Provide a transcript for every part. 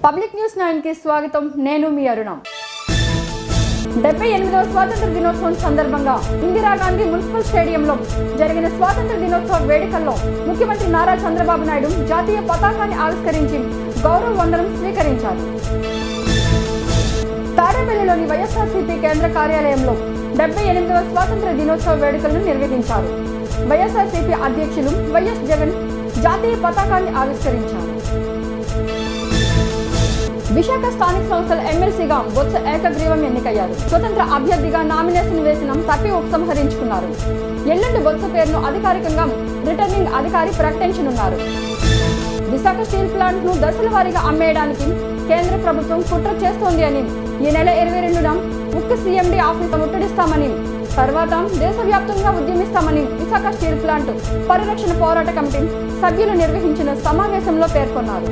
Public news 9 కి స్వాగతం. నేను మీ అరుణ. 78వ స్వాతంత్ర దినోత్సవం సందర్భంగా ఇందిరాగాంధీ మున్సిపల్ స్టేడియంలో జరిగిన స్వాతంత్ర దినోత్సవ వేడుకల్లో ముఖ్యమంత్రి నారా చంద్రబాబు నాయుడు జాతీయ పతాకాన్ని ఆవిష్కరించి గౌరవ వందనం స్వీకరించారు. తాడేపల్లిలోని వైఎస్ఆర్సీపీ కేంద్ర కార్యాలయంలో 78వ స్వాతంత్ర దినోత్సవ వేడుకలను నిర్వహించారు. వైఎస్ఆర్సీపీ అధ్యక్షులు వైఎస్ జగన్ జాతీయ పతాకాన్ని ఆవిష్కరించారు. విశాఖ స్థానిక సంస్థల ఎమ్మెల్సీగా బొత్స ఏకగ్రీవం ఎన్నికయ్యారు. స్వతంత్ర అభ్యర్థిగా నామినేషన్ వేసిన తప్పి ఉపసంహరించుకున్నారు. ఎల్లుండి బొత్స పేరును అధికారికంగా రిటర్నింగ్ అధికారి ప్రకటించనున్నారు. విశాఖ స్టీల్ ప్లాంట్ ను దశల వారీగా అమ్మేయడానికి కేంద్ర ప్రభుత్వం కుట్ర చేస్తోంది అని ఈ నెల 22న ఉక్కు సీఎండీ ఆఫీసు ముట్టడిస్తామని, తర్వాత దేశవ్యాప్తంగా ఉద్యమిస్తామని విశాఖ స్టీల్ ప్లాంట్ పరిరక్షణ పోరాట కమిటీ సభ్యులు నిర్వహించిన సమావేశంలో పేర్కొన్నారు.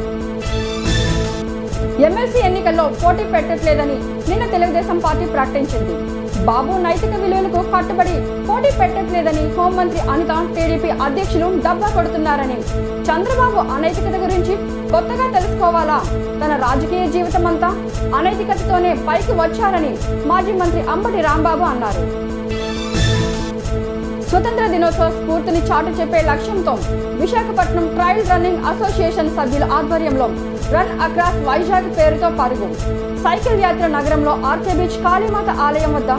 ఎమ్మెల్సీ ఎన్నికల్లో పోటీ పెట్టట్లేదని నిన్న తెలుగుదేశం పార్టీ ప్రకటించింది. బాబు నైతిక విలువలకు కట్టుబడి పోటీ పెట్టట్లేదని హోంమంత్రి అనిత టీడీపీ అధ్యక్షులు డబ్బా కొడుతున్నారని, చంద్రబాబు అనైతికత గురించి కొత్తగా తెలుసుకోవాలా, తన రాజకీయ జీవితం అంతా అనైతికతతోనే పైకి వచ్చారని మాజీ మంత్రి అంబటి రాంబాబు అన్నారు. స్వతంత్ర దినోత్సవ స్ఫూర్తిని చాటు చెప్పే లక్ష్యంతో విశాఖపట్నం ట్రయల్ రన్నింగ్ అసోసియేషన్ సభ్యుల ఆధ్వర్యంలో రన్ అక్రాస్ వైజాగ్ పేరుతో పరుగు సైకిల్ యాత్ర నగరంలో ఆర్కే బీచ్ కాళీమాత ఆలయం వద్ద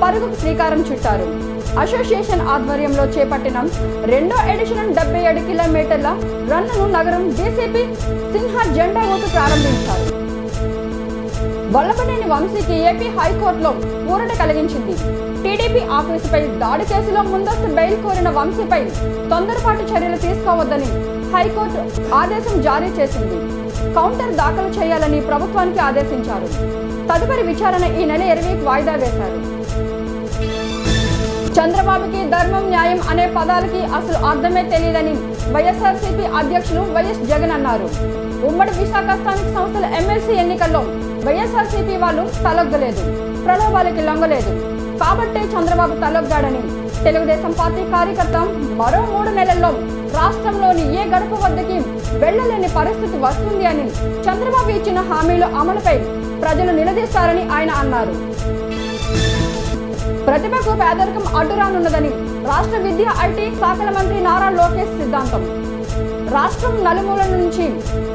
పరుగుకు శ్రీకారం చుట్టారు. అసోసియేషన్ ఆధ్వర్యంలో చేపట్టిన 2వ ఎడిషన్ 77 కిలోమీటర్ల రన్ను నగరం డీసీపీ సిన్హా జెండా ఊపి ప్రారంభించారు. వల్లభనేని వంశీకి ఏపీ హైకోర్టులో ఊరట కలిగించింది. టీడీపీ ఆఫీసుపై దాడి కేసులో ముందస్తు బెయిల్ కోరిన వంశీపై తొందరపాటు చర్యలు తీసుకోవద్దని హైకోర్టు ఆదేశం జారీ చేసింది. కౌంటర్ దాఖలు చేయాలని ప్రభుత్వానికి ఆదేశించారు. తదుపరి విచారణ ఈ నెల 20కి వాయిదా వేశారు. చంద్రబాబుకి ధర్మం న్యాయం అనే పదాలకి అసలు అర్థమే తెలియదని వైఎస్ఆర్సీపీ అధ్యక్షులు వైఎస్ జగన్ అన్నారు. ఉమ్మడి విశాఖ స్థానిక సంస్థల ఎమ్మెల్సీ ఎన్నికల్లో వైఎస్ఆర్సీపీ వాళ్ళు తలొగ్గలేదు, ప్రలోభాలకి లొంగలేదు కాబట్టే చంద్రబాబు తలొగ్గాడని, తెలుగుదేశం పార్టీ కార్యకర్త మరో 3 నెలల్లో రాష్ట్రంలోని ఏ గడప వద్దకి వెళ్లలేని పరిస్థితి వస్తుంది అని, చంద్రబాబు ఇచ్చిన హామీల అమలుపై ప్రజలు నిలదీస్తారని ఆయన అన్నారు. ప్రతిభకు పేదరికం అడ్డురానున్నదని రాష్ట్ర విద్యా ఐటీ శాఖల మంత్రి నారా లోకేష్ సిద్ధాంతం. రాష్ట్రం నలుమూలల నుంచి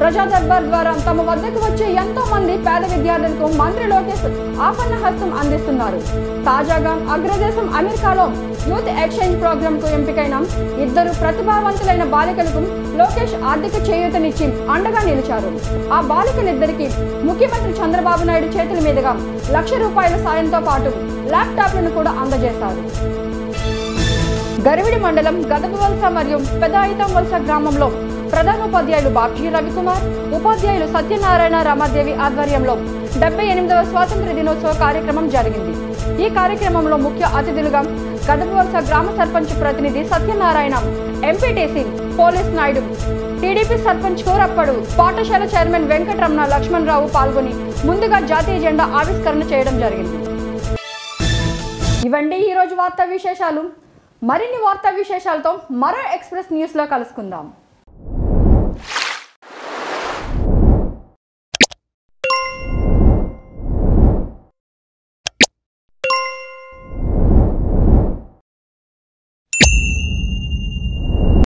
ప్రజా దర్బార్ ద్వారా తమ వద్దకు వచ్చే ఎంతో మంది పేద విద్యార్థులకు మంత్రి లోకేష్ ఆపన్న హస్తం అందిస్తున్నారు. తాజాగా అగ్రదేశం అమెరికాలో యూత్ ఎక్స్చేంజ్ ప్రోగ్రామ్ కు ఎంపికైన 2 ప్రతిభావంతులైన బాలికలకు లోకేష్ ఆర్థిక చేయూతనిచ్చి అండగా నిలిచారు. ఆ బాలికలిద్దరికి ముఖ్యమంత్రి చంద్రబాబు నాయుడు చేతుల మీదుగా ₹1,00,000 సాయంతో పాటు ల్యాప్టాప్లను కూడా అందజేశారు. గరివిడి మండలం గదబవలస మరియు పెదాయితం వలస గ్రామంలో ప్రధానోపాధ్యాయులు బాబ్జీ రవికుమార్, ఉపాధ్యాయులు సత్యనారాయణ రమాదేవి ఆధ్వర్యంలో 78వ స్వాతంత్ర దినోత్సవ కార్యక్రమం జరిగింది. ఈ కార్యక్రమంలో ముఖ్య అతిథులుగా గదబవలస గ్రామ సర్పంచ్ ప్రతినిధి సత్యనారాయణ, ఎంపీటీసీ పోలీస్ నాయుడు, టీడీపీ సర్పంచ్ కోరప్పడు, పాఠశాల చైర్మన్ వెంకటరమణ లక్ష్మణరావు పాల్గొని ముందుగా జాతీయ జెండా ఆవిష్కరణ చేయడం జరిగింది. ఇవండి ఈరోజు వార్తా విశేషాలు. మరిన్ని వార్తా విశేషాలతో మరో ఎక్స్ప్రెస్ న్యూస్లో కలుసుకుందాం.